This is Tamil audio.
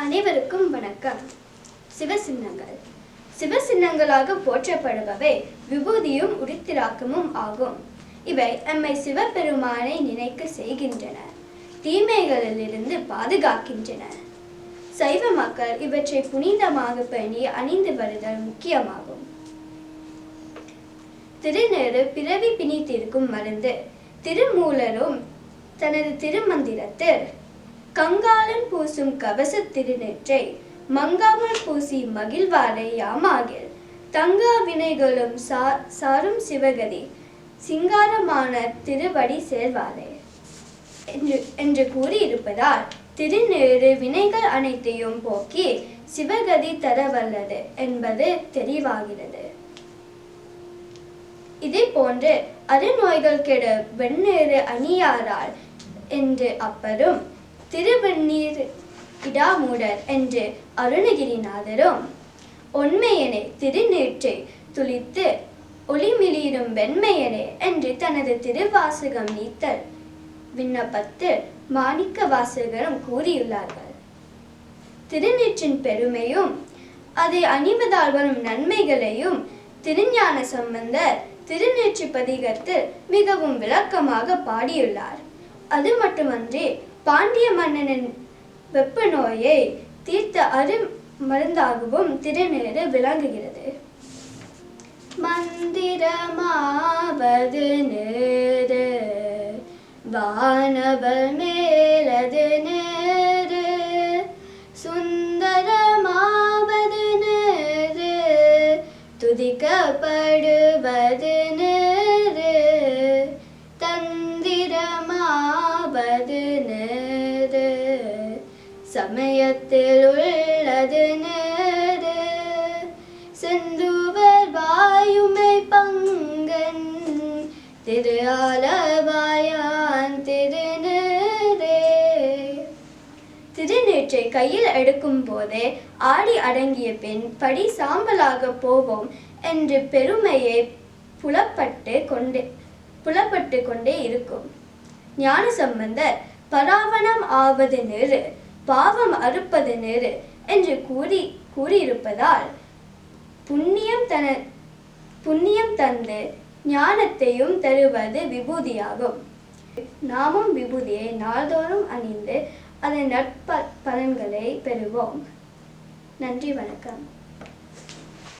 அனைவருக்கும் வணக்கம். சிவசின்னங்கள் சிவசின்னங்களாக போற்றப்படுபவை விபூதியும் உருத்திராக்கமும் ஆகும். இவை நம்மை சிவபெருமானை நினைக்க செய்கின்றன, தீமைகளிலிருந்து பாதுகாக்கின்றன. சைவ மக்கள் இவற்றை புனிதமாக பேணி அணிந்து வருதல் முக்கியமாகும். திருநீறு பிறவி பிணி தீர்க்கும் மருந்து. திருமூலரும் தனது திருமந்திரத்தில் கங்காளன் பூசும் கவச திருநீற்றை மங்காமல் பூசி மகிழ்வாரை யாமாகில் தங்கா வினைகளும் சாரும் சிவகதி சிங்காரமான திருவடி சேர்வாரே என்று கூறியிருப்பதால் திருநீறு வினைகள் அனைத்தையும் போக்கி சிவகதி தர வல்லது என்பது தெளிவாகிறது. இதே போன்று அருநோய்கள் கெட வெந்நீர் அணியாரால் என்று அப்பரும் திருவெண்ணீர் இடாமூடர் என்று அருணகிரிநாதரும் ஒன்மையனே திருநீற்றை துளித்து ஒளிமிளிரும் வெண்மையனே என்று தனது திருவாசகம் நீத்தல் விண்ணப்பத்தில் மாணிக்க வாசகரும் கூறியுள்ளார்கள். திருநீற்றின் பெருமையும் அதை அணிவதால் வரும் நன்மைகளையும் திருஞான சம்பந்தர் திருநீற்று பதிகத்தில் மிகவும் விளக்கமாக பாடியுள்ளார். அது மட்டுமன்றி பாண்டிய மன்னனின் வெப்ப நோயை தீர்த்த அரு மருந்தாகவும் திருநீறு விளங்குகிறது. மந்திரமாவது நேரு வானவர் மேலது நேரு சுந்தரமாவது நேரு துதிக்கப்படுவது நேரு தந்திரமாவது நேரு சமயத்தில் உள்ளது நேரு செந்துவர் வாயுமை பங்கன் திரு ஆலவாயான் திருநீரே. திருநீற்றை கையில் எடுக்கும் போதே ஆடி அடங்கிய பின் படி சாம்பலாக போவோம் என்று பெருமையை புலப்பட்டு கொண்டே இருக்கும். ஞான சம்பந்தர் பராவணம் ஆவது நேரு பாவம் அறுப்பது நேரு என்று கூறியிருப்பதால் புண்ணியம் தந்து ஞானத்தையும் தருவது விபூதியாகும். நாமும் விபூதியை நாள்தோறும் அணிந்து அதன் நற்பலன்களை பெறுவோம். நன்றி, வணக்கம்.